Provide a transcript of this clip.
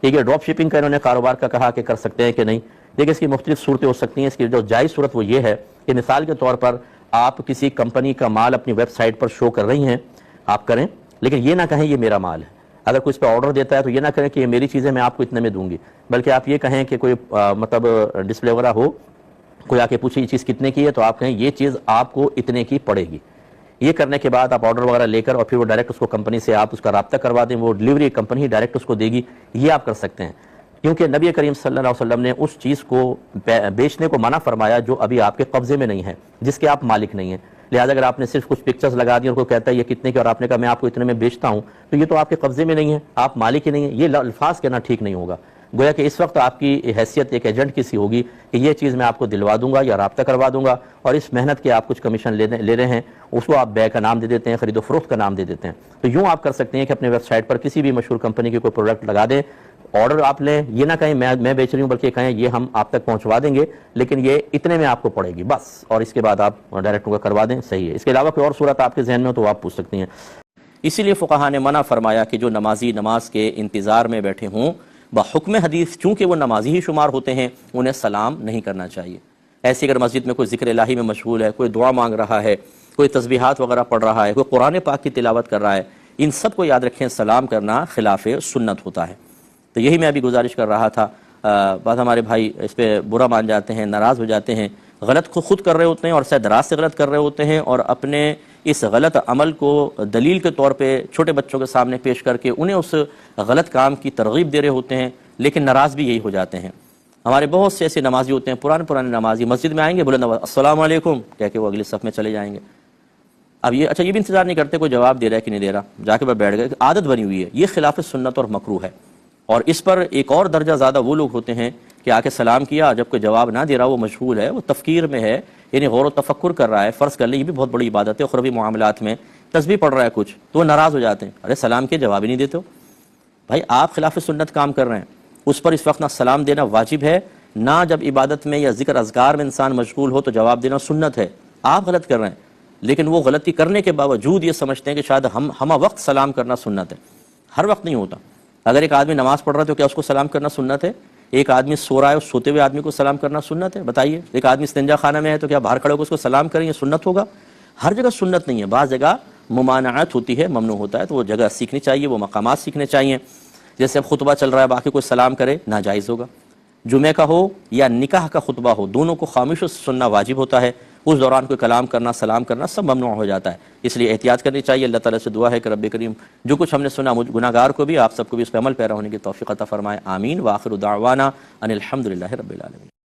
ٹھیک ہے، drop shipping کا انہوں نے کاروبار کا کہا کہ کر سکتے ہیں کہ نہیں. دیکھیں اس کی مختلف صورتیں ہو سکتی ہیں. اس کی جو جائز صورت وہ یہ ہے کہ مثال کے طور پر آپ کسی کمپنی کا مال اپنی ویب سائٹ پر شو کر رہی ہیں، آپ کریں، لیکن یہ نہ کہیں یہ میرا مال ہے. اگر کوئی اس پہ آرڈر دیتا ہے تو یہ نہ کہیں کہ یہ میری چیزیں میں آپ کو اتنے میں دوں گی، بلکہ آپ یہ کہیں کہ کوئی مطلب ڈسپلے وغیرہ ہو، کوئی آ کے پوچھے یہ چیز کتنے کی ہے تو آپ کہیں یہ چیز آپ کو اتنے کی پڑے گی. یہ کرنے کے بعد آپ آرڈر وغیرہ لے کر اور پھر وہ ڈائریکٹ اس کو کمپنی سے آپ اس کا رابطہ کروا دیں، وہ ڈیلیوری کمپنی ہی ڈائریکٹ اس کو دے گی. یہ آپ کر سکتے ہیں، کیونکہ نبی کریم صلی اللہ علیہ وسلم نے اس چیز کو بیچنے کو منع فرمایا جو ابھی آپ کے قبضے میں نہیں ہے، جس کے آپ مالک نہیں ہیں. لہٰذا اگر آپ نے صرف کچھ پکچرز لگا دی اور کوئی کہتا ہے یہ کتنے کی اور آپ نے کہا میں آپ کو اتنے میں بیچتا ہوں، تو یہ تو آپ کے قبضے میں نہیں ہے، آپ مالک ہی نہیں ہیں. یہ الفاظ کہنا ٹھیک نہیں ہوگا. گویا کہ اس وقت آپ کی حیثیت ایک ایجنٹ کی سی ہوگی کہ یہ چیز میں آپ کو دلوا دوں گا یا رابطہ کروا دوں گا، اور اس محنت کے آپ کچھ کمیشن لے رہے ہیں، اس کو آپ بے کا نام دے دیتے ہیں، خرید و فروخت کا نام دے دیتے ہیں. تو یوں آپ کر سکتے ہیں کہ اپنے ویب سائٹ پر کسی بھی مشہور کمپنی کی کوئی پروڈکٹ لگا دیں، آرڈر آپ لیں، یہ نہ کہیں میں بیچ رہی ہوں، بلکہ کہیں یہ ہم آپ تک پہنچوا دیں گے لیکن یہ اتنے میں آپ کو پڑے گی بس، اور اس کے بعد آپ ڈائریکٹ کا کروا دیں. صحیح ہے. اس کے علاوہ کوئی اور صورت آپ کے ذہن میں ہو تو آپ پوچھ سکتی ہیں. اسی لیے فقہا نے منع فرمایا کہ جو نمازی نماز کے انتظار میں بیٹھے ہوں بحکم حدیث چونکہ وہ نمازی ہی شمار ہوتے ہیں انہیں سلام نہیں کرنا چاہیے. ایسی اگر مسجد میں کوئی ذکر الہی میں مشغول ہے، کوئی دعا مانگ رہا ہے، کوئی تسبیحات وغیرہ پڑھ رہا ہے، کوئی قرآن پاک کی تلاوت کر رہا ہے، ان سب کو یاد رکھیں سلام کرنا خلاف سنت ہوتا ہے. تو یہی میں ابھی گزارش کر رہا تھا. بعض ہمارے بھائی اس پہ برا مان جاتے ہیں، ناراض ہو جاتے ہیں، غلط کو خود کر رہے ہوتے ہیں اور شاید راست سے غلط کر رہے ہوتے ہیں، اور اپنے اس غلط عمل کو دلیل کے طور پہ چھوٹے بچوں کے سامنے پیش کر کے انہیں اس غلط کام کی ترغیب دے رہے ہوتے ہیں، لیکن ناراض بھی یہی ہو جاتے ہیں. ہمارے بہت سے ایسے نمازی ہوتے ہیں، پرانے نمازی، مسجد میں آئیں گے بلند آواز السلام علیکم کہہ کے وہ اگلی صف میں چلے جائیں گے. اب یہ یہ بھی انتظار نہیں کرتے کوئی جواب دے رہا ہے کہ نہیں دے رہا، جا کے بیٹھ گئے. عادت بنی ہوئی ہے، یہ خلاف سنت اور مکروہ ہے. اور اس پر ایک اور درجہ زیادہ وہ لوگ ہوتے ہیں کہ آ کے سلام کیا، جب کوئی جواب نہ دے رہا، وہ مشغول ہے، وہ تفکیر میں ہے، یعنی غور و تفکر کر رہا ہے. فرض کر لیں یہ بھی بہت بڑی عبادت ہے، اخروی معاملات میں تسبیح پڑھ رہا ہے کچھ، تو وہ ناراض ہو جاتے ہیں. ارے سلام کے جواب ہی نہیں دیتے ہو بھائی، آپ خلاف سنت کام کر رہے ہیں. اس پر اس وقت نہ سلام دینا واجب ہے، نہ جب عبادت میں یا ذکر اذکار میں انسان مشغول ہو تو جواب دینا سنت ہے. آپ غلط کر رہے ہیں، لیکن وہ غلطی کرنے کے باوجود یہ سمجھتے ہیں کہ شاید ہم وقت سلام کرنا سنت ہے. ہر وقت نہیں ہوتا. اگر ایک آدمی نماز پڑھ رہا ہے تو کیا اس کو سلام کرنا سنت ہے؟ ایک آدمی سو رہا ہے، اس سوتے ہوئے آدمی کو سلام کرنا سنت ہے؟ بتائیے. ایک آدمی استنجا خانہ میں ہے تو کیا باہر کھڑے ہو کے اس کو سلام کریں، یہ سنت ہوگا؟ ہر جگہ سنت نہیں ہے، بعض جگہ ممانعت ہوتی ہے، ممنوع ہوتا ہے، تو وہ جگہ سیکھنی چاہیے، وہ مقامات سیکھنے چاہیے. جیسے اب خطبہ چل رہا ہے، باقی کوئی سلام کرے ناجائز ہوگا. جمعہ کا ہو یا نکاح کا خطبہ ہو، دونوں کو خاموش سننا واجب ہوتا ہے. اس دوران کوئی کلام کرنا، سلام کرنا سب ممنوع ہو جاتا ہے. اس لیے احتیاط کرنی چاہیے. اللہ تعالیٰ سے دعا ہے کہ رب کریم جو کچھ ہم نے سنا گناہ گار کو بھی، آپ سب کو بھی اس پہ عمل پیرا ہونے کی توفیق عطا فرمائے. آمین. وآخر دعوانا ان الحمد للہ رب العالمین.